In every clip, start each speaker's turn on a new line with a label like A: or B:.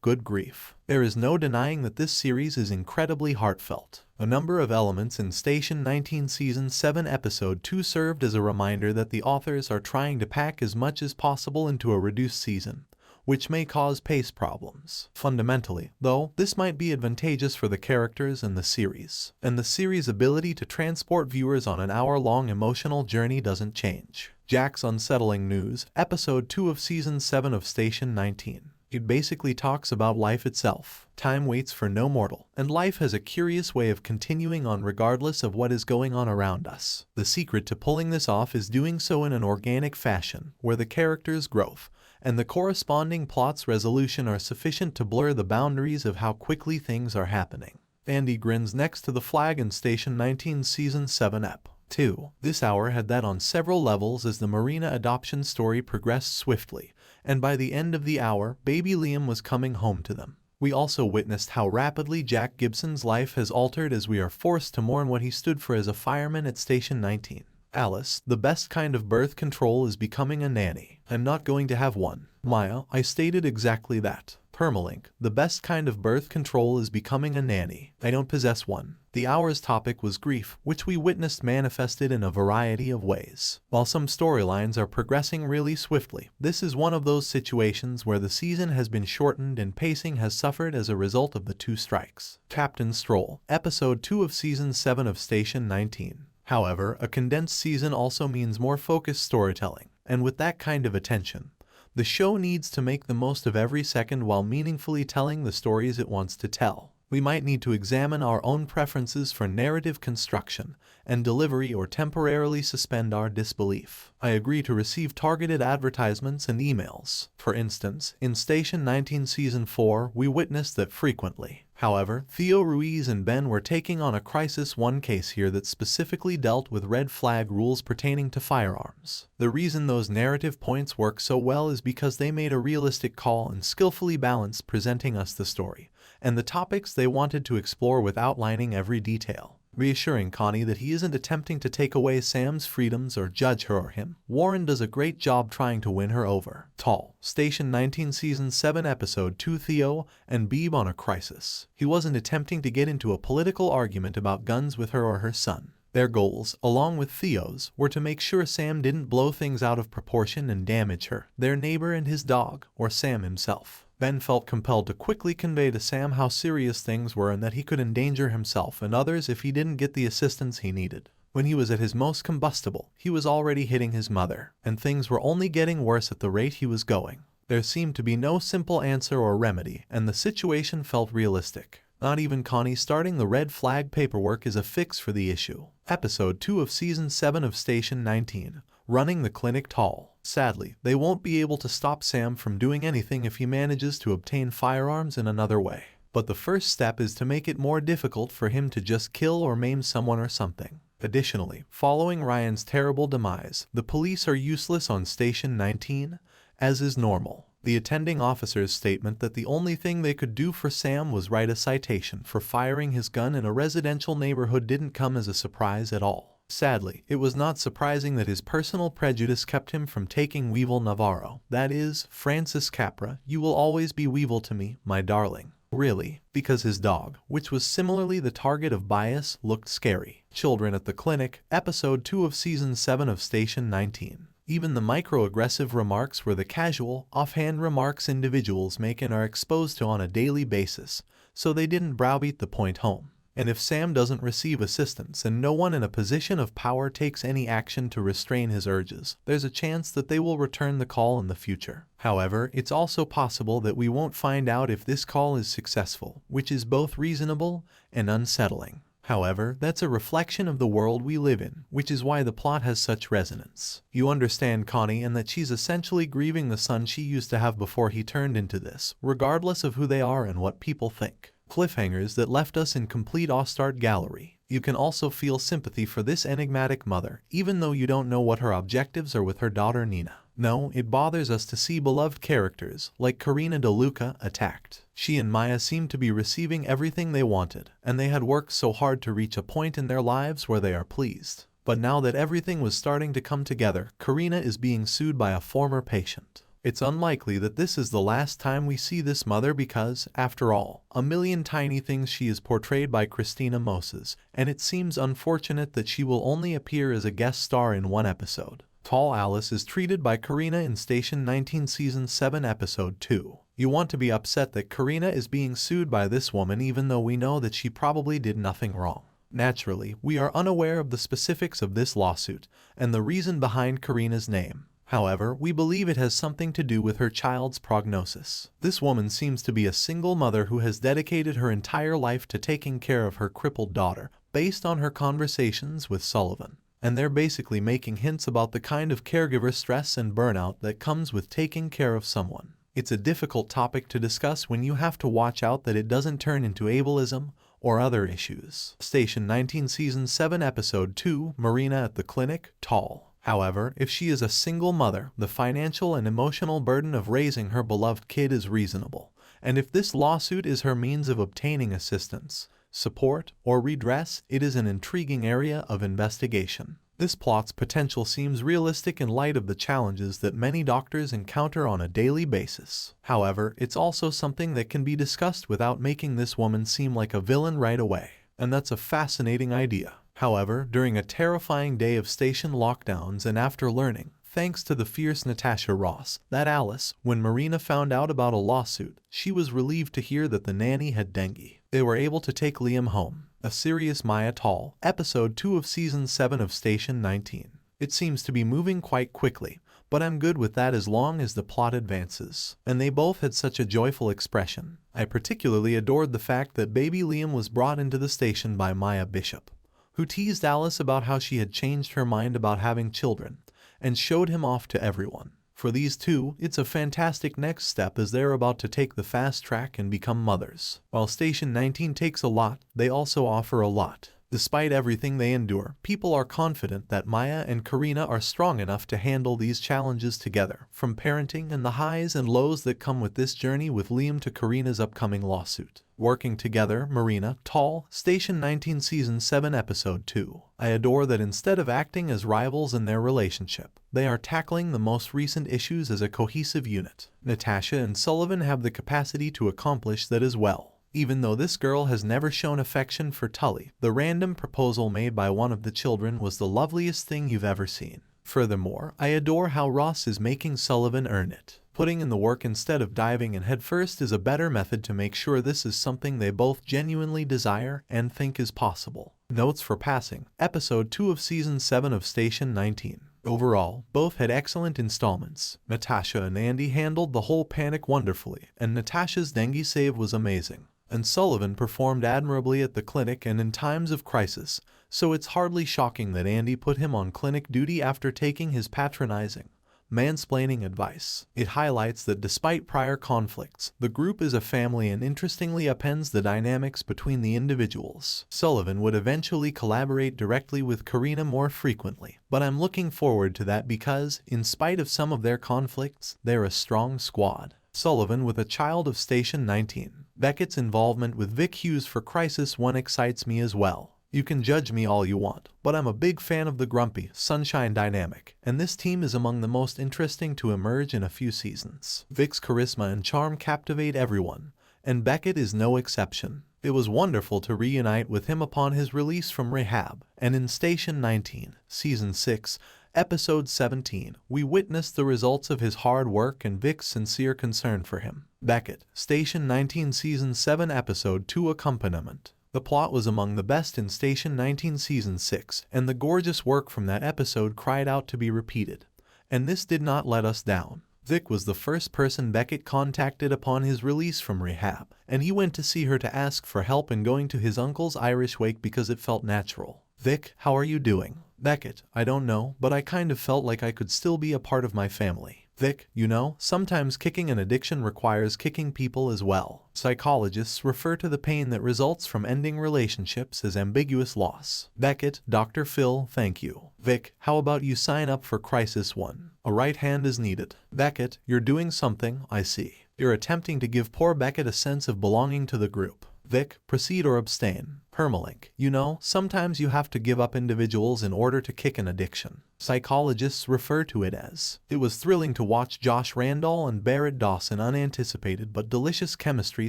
A: good grief. There is no denying that this series is incredibly heartfelt. A number of elements in Station 19 Season 7 Episode 2 served as a reminder that the authors are trying to pack as much as possible into a reduced season, which may cause pace problems. Fundamentally, though, this might be advantageous for the characters and the series ability to transport viewers on an hour-long emotional journey doesn't change. Jack's Unsettling News, Episode 2 of Season 7 of Station 19. It basically talks about life itself. Time waits for no mortal, and life has a curious way of continuing on regardless of what is going on around us. The secret to pulling this off is doing so in an organic fashion, where the characters' growth and the corresponding plot's resolution are sufficient to blur the boundaries of how quickly things are happening. Andy grins next to the flag in Station 19 Season 7 Ep. 2. This hour had that on several levels as the Marina adoption story progressed swiftly, and by the end of the hour, baby Liam was coming home to them. We also witnessed how rapidly Jack Gibson's life has altered as we are forced to mourn what he stood for as a fireman at Station 19. Alice, the best kind of birth control is becoming a nanny. I'm not going to have one. Maya, I stated exactly that. Permalink, the best kind of birth control is becoming a nanny. I don't possess one. The hour's topic was grief, which we witnessed manifested in a variety of ways. While some storylines are progressing really swiftly, this is one of those situations where the season has been shortened and pacing has suffered as a result of the two strikes. Captain Stroll, Episode 2 of Season 7 of Station 19. However, a condensed season also means more focused storytelling, and with that kind of attention, the show needs to make the most of every second while meaningfully telling the stories it wants to tell. We might need to examine our own preferences for narrative construction and delivery or temporarily suspend our disbelief. I agree to receive targeted advertisements and emails. For instance, in Station 19 Season 4, we witnessed that frequently. However, Theo, Ruiz, and Ben were taking on a Crisis 1 case here that specifically dealt with red flag rules pertaining to firearms. The reason those narrative points work so well is because they made a realistic call and skillfully balanced presenting us the story and the topics they wanted to explore with outlining every detail. Reassuring Connie that he isn't attempting to take away Sam's freedoms or judge her or him. Warren does a great job trying to win her over. Tall. Station 19 Season 7 Episode 2 Theo and Beeb on a crisis. He wasn't attempting to get into a political argument about guns with her or her son. Their goals, along with Theo's, were to make sure Sam didn't blow things out of proportion and damage her, their neighbor and his dog, or Sam himself. Ben felt compelled to quickly convey to Sam how serious things were and that he could endanger himself and others if he didn't get the assistance he needed. When he was at his most combustible, he was already hitting his mother, and things were only getting worse at the rate he was going. There seemed to be no simple answer or remedy, and the situation felt realistic. Not even Connie starting the red flag paperwork is a fix for the issue. Episode 2 of Season 7 of Station 19. Running the clinic tall. Sadly, they won't be able to stop Sam from doing anything if he manages to obtain firearms in another way. But the first step is to make it more difficult for him to just kill or maim someone or something. Additionally, following Ryan's terrible demise, the police are useless on Station 19, as is normal. The attending officer's statement that the only thing they could do for Sam was write a citation for firing his gun in a residential neighborhood didn't come as a surprise at all. Sadly, it was not surprising that his personal prejudice kept him from taking Weevil Navarro. That is, Francis Capra, you will always be Weevil to me, my darling. Really, because his dog, which was similarly the target of bias, looked scary. Children at the Clinic, Episode 2 of Season 7 of Station 19. Even the microaggressive remarks were the casual, offhand remarks individuals make and are exposed to on a daily basis, so they didn't browbeat the point home. And if Sam doesn't receive assistance and no one in a position of power takes any action to restrain his urges, there's a chance that they will return the call in the future. However, it's also possible that we won't find out if this call is successful, which is both reasonable and unsettling. However, that's a reflection of the world we live in, which is why the plot has such resonance. You understand Connie and that she's essentially grieving the son she used to have before he turned into this, regardless of who they are and what people think. Cliffhangers that left us in complete Ostart gallery. You can also feel sympathy for this enigmatic mother, even though you don't know what her objectives are with her daughter Nina. No, it bothers us to see beloved characters, like Karina DeLuca, attacked. She and Maya seemed to be receiving everything they wanted, and they had worked so hard to reach a point in their lives where they are pleased. But now that everything was starting to come together, Karina is being sued by a former patient. It's unlikely that this is the last time we see this mother because, after all, a million tiny things she is portrayed by Christina Moses, and it seems unfortunate that she will only appear as a guest star in one episode. Tall Alice is treated by Karina in Station 19 Season 7 Episode 2. You want to be upset that Karina is being sued by this woman even though we know that she probably did nothing wrong. Naturally, we are unaware of the specifics of this lawsuit and the reason behind Karina's name. However, we believe it has something to do with her child's prognosis. This woman seems to be a single mother who has dedicated her entire life to taking care of her crippled daughter, based on her conversations with Sullivan. And they're basically making hints about the kind of caregiver stress and burnout that comes with taking care of someone. It's a difficult topic to discuss when you have to watch out that it doesn't turn into ableism or other issues. Station 19 Season 7 Episode 2, Marina at the clinic, tall. However, if she is a single mother, the financial and emotional burden of raising her beloved kid is reasonable. And if this lawsuit is her means of obtaining assistance, support, or redress, it is an intriguing area of investigation. This plot's potential seems realistic in light of the challenges that many doctors encounter on a daily basis. However, it's also something that can be discussed without making this woman seem like a villain right away. And that's a fascinating idea. However, during a terrifying day of station lockdowns and after learning, thanks to the fierce Natasha Ross, that Alice, when Marina found out about a lawsuit, she was relieved to hear that the nanny had dengue. They were able to take Liam home. A serious Maya Tall, Episode 2 of Season 7 of Station 19. It seems to be moving quite quickly, but I'm good with that as long as the plot advances. And they both had such a joyful expression. I particularly adored the fact that baby Liam was brought into the station by Maya Bishop, who teased Alice about how she had changed her mind about having children, and showed him off to everyone. For these two, it's a fantastic next step as they're about to take the fast track and become mothers. While Station 19 takes a lot, they also offer a lot. Despite everything they endure, people are confident that Maya and Karina are strong enough to handle these challenges together, from parenting and the highs and lows that come with this journey with Liam to Karina's upcoming lawsuit. Working together, Marina, Tall, Station 19 Season 7 Episode 2. I adore that instead of acting as rivals in their relationship, they are tackling the most recent issues as a cohesive unit. Natasha and Sullivan have the capacity to accomplish that as well. Even though this girl has never shown affection for Tully, the random proposal made by one of the children was the loveliest thing you've ever seen. Furthermore, I adore how Ross is making Sullivan earn it. Putting in the work instead of diving in headfirst is a better method to make sure this is something they both genuinely desire and think is possible. Notes for passing. Episode 2 of Season 7 of Station 19. Overall, both had excellent installments. Natasha and Andy handled the whole panic wonderfully, and Natasha's dengue save was amazing. And Sullivan performed admirably at the clinic and in times of crisis, so it's hardly shocking that Andy put him on clinic duty after taking his patronizing, mansplaining advice. It highlights that despite prior conflicts, the group is a family and interestingly appends the dynamics between the individuals. Sullivan would eventually collaborate directly with Karina more frequently, but I'm looking forward to that because, in spite of some of their conflicts, they're a strong squad. Sullivan with a child of Station 19. Beckett's involvement with Vic Hughes for Crisis 1 excites me as well. You can judge me all you want, but I'm a big fan of the grumpy, sunshine dynamic, and this team is among the most interesting to emerge in a few seasons. Vic's charisma and charm captivate everyone, and Beckett is no exception. It was wonderful to reunite with him upon his release from rehab, and in Station 19, Season 6, Episode 17, we witnessed the results of his hard work and Vic's sincere concern for him. Beckett, Station 19 Season 7 Episode 2 Accompaniment. The plot was among the best in Station 19 Season 6, and the gorgeous work from that episode cried out to be repeated. And this did not let us down. Vic was the first person Beckett contacted upon his release from rehab, and he went to see her to ask for help in going to his uncle's Irish wake because it felt natural. Vic, how are you doing? Beckett, I don't know, but I kind of felt like I could still be a part of my family. Vic, you know, sometimes kicking an addiction requires kicking people as well. Psychologists refer to the pain that results from ending relationships as ambiguous loss. Beckett, Dr. Phil, thank you. Vic, how about you sign up for Crisis 1? A right hand is needed. Beckett, you're doing something, I see. You're attempting to give poor Beckett a sense of belonging to the group. Vic, proceed or abstain. Permalink, you know, sometimes you have to give up individuals in order to kick an addiction. Psychologists refer to it as. It was thrilling to watch Josh Randall and Barrett Dawson unanticipated but delicious chemistry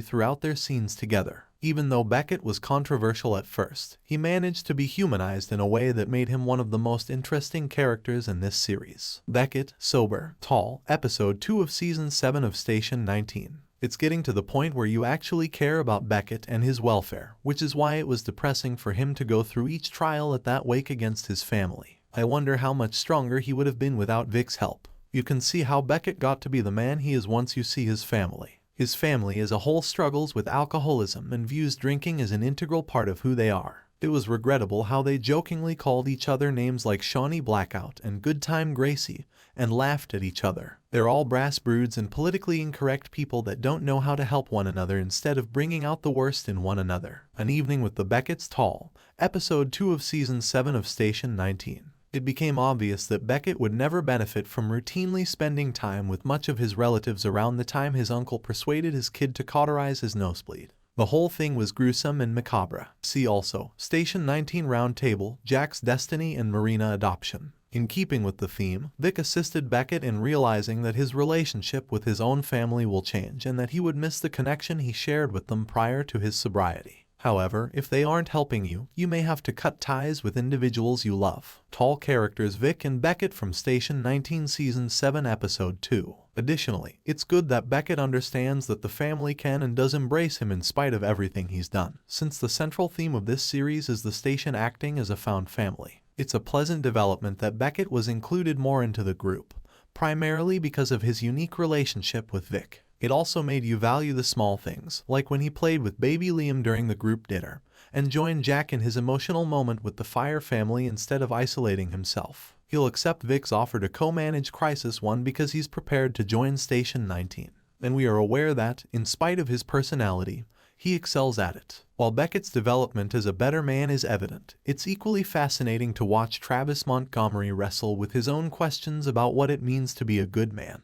A: throughout their scenes together. Even though Beckett was controversial at first, he managed to be humanized in a way that made him one of the most interesting characters in this series. Beckett, Sober, Tall, Episode 2 of Season 7 of Station 19. It's getting to the point where you actually care about Beckett and his welfare, which is why it was depressing for him to go through each trial at that wake against his family. I wonder how much stronger he would have been without Vic's help. You can see how Beckett got to be the man he is once you see his family. His family as a whole struggles with alcoholism and views drinking as an integral part of who they are. It was regrettable how they jokingly called each other names like Shawnee Blackout and Good Time Gracie, and laughed at each other. They're all brass broods and politically incorrect people that don't know how to help one another instead of bringing out the worst in one another. An Evening with the Becketts, Tall, Episode 2 of Season 7 of Station 19. It became obvious that Beckett would never benefit from routinely spending time with much of his relatives around the time his uncle persuaded his kid to cauterize his nosebleed. The whole thing was gruesome and macabre. See also, Station 19 Round Table, Jack's Destiny and Marina Adoption. In keeping with the theme, Vic assisted Beckett in realizing that his relationship with his own family will change and that he would miss the connection he shared with them prior to his sobriety. However, if they aren't helping you, you may have to cut ties with individuals you love. Tall characters Vic and Beckett from Station 19 Season 7 Episode 2. Additionally, it's good that Beckett understands that the family can and does embrace him in spite of everything he's done. Since the central theme of this series is the station acting as a found family, it's a pleasant development that Beckett was included more into the group, primarily because of his unique relationship with Vic. It also made you value the small things, like when he played with baby Liam during the group dinner, and joined Jack in his emotional moment with the Fire family instead of isolating himself. He'll accept Vic's offer to co-manage Crisis 1 because he's prepared to join Station 19. And we are aware that, in spite of his personality, he excels at it. While Beckett's development as a better man is evident, it's equally fascinating to watch Travis Montgomery wrestle with his own questions about what it means to be a good man.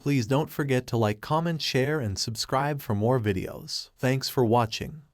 A: Please don't forget to like, comment, share, and subscribe for more videos. Thanks for watching.